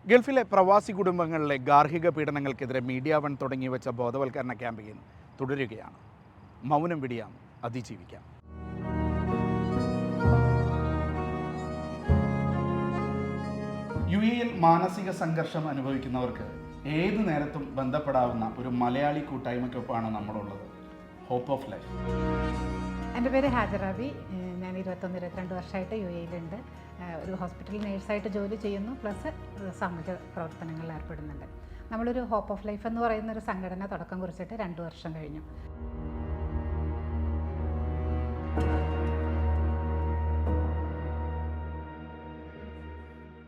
ഗൾഫിലെ പ്രവാസി കുടുംബങ്ങളിലെ ഗാർഹിക പീഡനങ്ങൾക്കെതിരെ മീഡിയ വൺ തുടങ്ങി വെച്ച ബോധവൽക്കരണ ക്യാമ്പയിൻ തുടരുകയാണ്. മൗനം പിടിയാം, അതിജീവിക്കാം. യുഎഇയിൽ മാനസിക സംഘർഷം അനുഭവിക്കുന്നവർക്ക് ഏതു നേരത്തും ബന്ധപ്പെടാവുന്ന ഒരു മലയാളി കൂട്ടായ്മയ്ക്കൊപ്പമാണ് നമ്മളുള്ളത്. Hope of life. എൻ്റെ പേര് ഹാജറാബി. ഞാൻ 21-22 വർഷമായിട്ട് യുഎഇയിലുണ്ട്. ഒരു ഹോസ്പിറ്റൽ നേഴ്സായിട്ട് ജോലി ചെയ്യുന്നു, പ്ലസ് സാമൂഹ്യ പ്രവർത്തനങ്ങളിൽ ഏർപ്പെടുന്നുണ്ട്. നമ്മളൊരു ഹോപ്പ് ഓഫ് ലൈഫ് എന്ന് പറയുന്ന ഒരു സംഘടന തുടക്കം കുറിച്ചിട്ട് 2 വർഷം കഴിഞ്ഞു.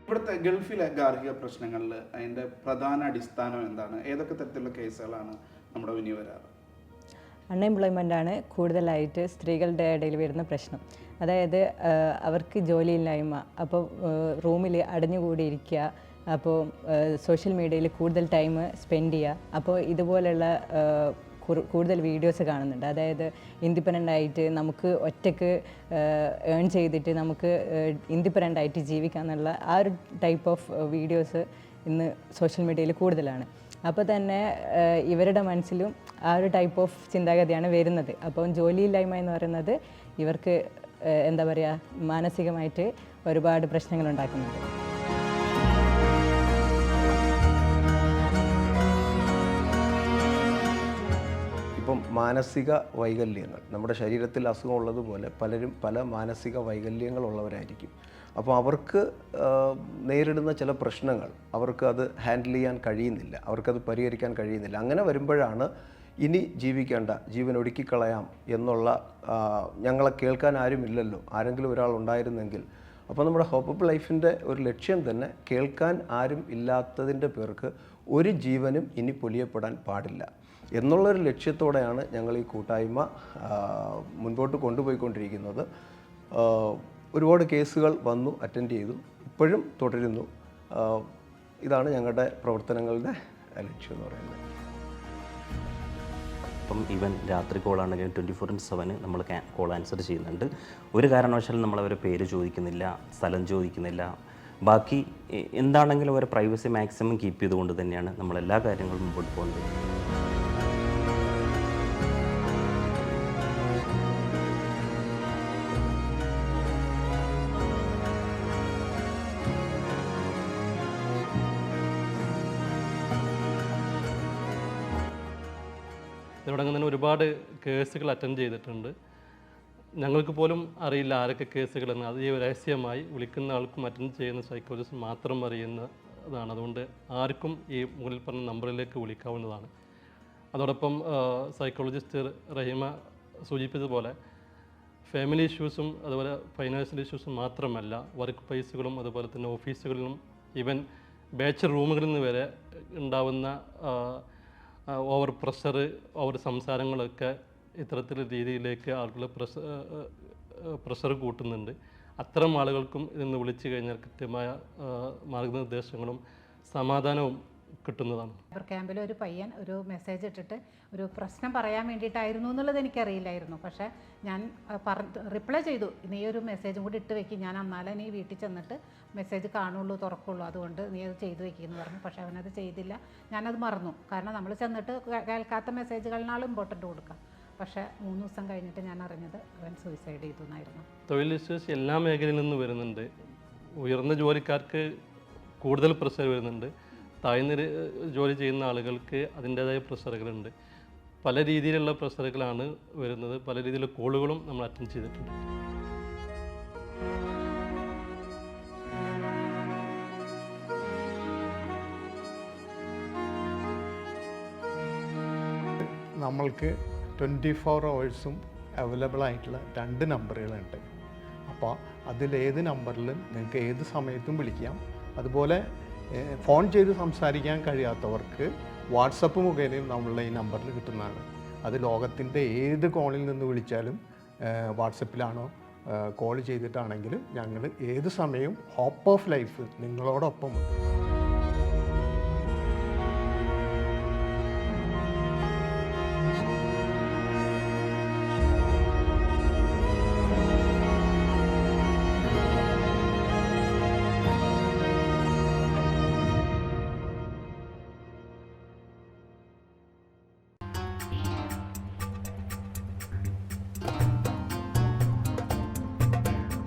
ഇവിടുത്തെ ഗൾഫിലെ ഗാർഹിക പ്രശ്നങ്ങളിൽ അതിൻ്റെ പ്രധാന അടിസ്ഥാനം എന്താണ്? ഏതൊക്കെ തരത്തിലുള്ള കേസുകളാണ് നമ്മുടെ മുന്നിൽ വരാറ്? അൺഎംപ്ലോയ്മെൻ്റാണ് കൂടുതലായിട്ട് സ്ത്രീകളുടെ ഇടയിൽ വരുന്ന പ്രശ്നം. അതായത് അവർക്ക് ജോലിയില്ലായ്മ, അപ്പോൾ റൂമിൽ അടഞ്ഞുകൂടിയിരിക്കുക, അപ്പോൾ സോഷ്യൽ മീഡിയയിൽ കൂടുതൽ ടൈം സ്പെൻഡ് ചെയ്യുക. അപ്പോൾ ഇതുപോലെയുള്ള കൂടുതൽ വീഡിയോസ് കാണുന്നുണ്ട്. അതായത് ഇൻഡിപെൻഡൻ്റ് ആയിട്ട് നമുക്ക് ഒറ്റയ്ക്ക് ഏൺ ചെയ്തിട്ട് നമുക്ക് ഇൻഡിപെൻഡൻ്റ് ആയിട്ട് ജീവിക്കാമെന്നുള്ള ആ ഒരു ടൈപ്പ് ഓഫ് വീഡിയോസ് ഇന്ന് സോഷ്യൽ മീഡിയയിൽ കൂടുതലാണ്. അപ്പോൾ തന്നെ ഇവരുടെ മനസ്സിലും ആ ഒരു ടൈപ്പ് ഓഫ് ചിന്താഗതിയാണ് വരുന്നത്. അപ്പം ജോലിയില്ലായ്മ എന്ന് പറയുന്നത് ഇവർക്ക് എന്താ പറയുക, മാനസികമായിട്ട് ഒരുപാട് പ്രശ്നങ്ങൾ ഉണ്ടാക്കുന്നുണ്ട്. ഇപ്പം മാനസിക വൈകല്യങ്ങൾ, നമ്മുടെ ശരീരത്തിൽ അസുഖമുള്ളതുപോലെ പലരും പല മാനസിക വൈകല്യങ്ങളുള്ളവരായിരിക്കും. അപ്പോൾ അവർക്ക് നേരിടുന്ന ചില പ്രശ്നങ്ങൾ അവർക്ക് അത് ഹാൻഡിൽ ചെയ്യാൻ കഴിയുന്നില്ല, അവർക്കത് പരിഹരിക്കാൻ കഴിയുന്നില്ല. അങ്ങനെ വരുമ്പോഴാണ് ഇനി ജീവിക്കേണ്ട, ജീവൻ ഒടുക്കിക്കളയാം എന്നുള്ള, ഞങ്ങളെ കേൾക്കാൻ ആരുമില്ലല്ലോ, ആരെങ്കിലും ഒരാൾ ഉണ്ടായിരുന്നെങ്കിൽ. അപ്പോൾ നമ്മുടെ ഹോപ്പ് ഓഫ് ലൈഫിൻ്റെ ഒരു ലക്ഷ്യം തന്നെ കേൾക്കാൻ ആരും ഇല്ലാത്തതിൻ്റെ പേർക്ക് ഒരു ജീവനും ഇനി പൊലിയപ്പെടാൻ പാടില്ല എന്നുള്ളൊരു ലക്ഷ്യത്തോടെയാണ് ഞങ്ങൾ ഈ കൂട്ടായ്മ മുൻപോട്ട് കൊണ്ടുപോയിക്കൊണ്ടിരിക്കുന്നത്. ഒരുപാട് കേസുകൾ വന്നു, അറ്റൻഡ് ചെയ്തു, ഇപ്പോഴും തുടരുന്നു. ഇതാണ് ഞങ്ങളുടെ പ്രവർത്തനങ്ങളുടെ ലക്ഷ്യം എന്ന് പറയുന്നത്. ഇപ്പം ഈവൻ രാത്രി കോളാണെങ്കിലും 24/7 നമ്മൾ കോൾ ആൻസർ ചെയ്യുന്നുണ്ട്. ഒരു കാരണവശാലും നമ്മളവരെ പേര് ചോദിക്കുന്നില്ല, സ്ഥലം ചോദിക്കുന്നില്ല. ബാക്കി എന്താണെങ്കിലും അവരെ പ്രൈവസി മാക്സിമം കീപ്പ് ചെയ്തുകൊണ്ട് തന്നെയാണ് നമ്മളെല്ലാ കാര്യങ്ങളും മുമ്പോട്ട് പോകുന്നത്. തുടങ്ങുന്ന തന്നെ ഒരുപാട് കേസുകൾ അറ്റൻഡ് ചെയ്തിട്ടുണ്ട്. ഞങ്ങൾക്ക് പോലും അറിയില്ല ആരൊക്കെ കേസുകളെന്ന്. അത് ഈ രഹസ്യമായി വിളിക്കുന്ന ആൾക്കും അറ്റൻഡ് ചെയ്യുന്ന സൈക്കോളജിസ്റ്റ് മാത്രം അറിയുന്നതാണ്. അതുകൊണ്ട് ആർക്കും ഈ മുകളിൽ പറഞ്ഞ നമ്പറിലേക്ക് വിളിക്കാവുന്നതാണ്. അതോടൊപ്പം സൈക്കോളജിസ്റ്റ് റഹീമ സൂചിപ്പിച്ചതുപോലെ ഫാമിലി ഇഷ്യൂസും അതുപോലെ ഫൈനാൻഷ്യൽ ഇഷ്യൂസും മാത്രമല്ല, വർക്ക് പ്ലേസുകളും അതുപോലെ തന്നെ ഓഫീസുകളിലും ഈവൻ ബാച്ച് റൂമുകളിൽ നിന്ന് വരെ ഉണ്ടാവുന്ന ഓവർ പ്രഷർ, ഓവർ സംസാരങ്ങളൊക്കെ ഇത്തരത്തിലുള്ള രീതിയിലേക്ക് ആളുകൾ പ്രഷർ കൂട്ടുന്നുണ്ട്. അത്തരം ആളുകൾക്കും ഇതിന്ന് വിളിച്ചു കഴിഞ്ഞാൽ കൃത്യമായ മാർഗനിർദ്ദേശങ്ങളും സമാധാനവും കിട്ടുന്നതാണ്. ക്യാമ്പിൽ ഒരു പയ്യൻ ഒരു മെസ്സേജ് ഇട്ടിട്ട് ഒരു പ്രശ്നം പറയാൻ വേണ്ടിയിട്ടായിരുന്നു എന്നുള്ളത് എനിക്കറിയില്ലായിരുന്നു. പക്ഷേ ഞാൻ റിപ്ലൈ ചെയ്തു, നീ ഒരു മെസ്സേജും കൂടി ഇട്ട് വെക്കും, ഞാൻ എന്നാലേ നീ വീട്ടിൽ ചെന്നിട്ട് മെസ്സേജ് കാണുള്ളൂ, തുറക്കുള്ളൂ, അതുകൊണ്ട് നീ അത് ചെയ്തു വെക്കുമെന്ന് പറഞ്ഞു. പക്ഷേ അവനത് ചെയ്തില്ല. ഞാനത് മറന്നു. കാരണം നമ്മൾ ചെന്നിട്ട് കേൾക്കാത്ത മെസ്സേജുകളിനാളും ഇമ്പോർട്ടൻ്റ് കൊടുക്കാം. പക്ഷേ 3 ദിവസം കഴിഞ്ഞിട്ട് ഞാൻ അറിഞ്ഞത് അവൻ സൂയിസൈഡ് ചെയ്തു എന്നായിരുന്നു. തൊഴിൽ ഇഷ്യൂസ് എല്ലാ മേഖലയിൽ നിന്ന് വരുന്നുണ്ട്. ഉയർന്ന ജോലിക്കാർക്ക് കൂടുതൽ പ്രഷർ വരുന്നുണ്ട്. താഴ്ന്ന ജോലി ചെയ്യുന്ന ആളുകൾക്ക് അതിൻ്റേതായ പ്രഷറുകളുണ്ട്. പല രീതിയിലുള്ള പ്രഷറുകളാണ് വരുന്നത്. പല രീതിയിലുള്ള കോളുകളും നമ്മൾ അറ്റൻഡ് ചെയ്തിട്ടുണ്ട്. നമ്മൾക്ക് 24 hours അവൈലബിൾ ആയിട്ടുള്ള 2 നമ്പറുകളുണ്ട്. അപ്പോൾ അതിലേത് നമ്പറിലും നിങ്ങൾക്ക് ഏത് സമയത്തും വിളിക്കാം. അതുപോലെ ഫോൺ ചെയ്ത് സംസാരിക്കാൻ കഴിയാത്തവർക്ക് വാട്സപ്പ് മുഖേനയും നമ്മളുടെ ഈ നമ്പറിൽ കിട്ടുന്നതാണ്. അത് ലോകത്തിൻ്റെ ഏത് കോണിൽ നിന്ന് വിളിച്ചാലും, വാട്സപ്പിലാണോ കോൾ ചെയ്തിട്ടാണെങ്കിലും ഞങ്ങൾ ഏത് സമയവും ഹോപ്പ് ഓഫ് ലൈഫ് നിങ്ങളോടൊപ്പമുണ്ട്.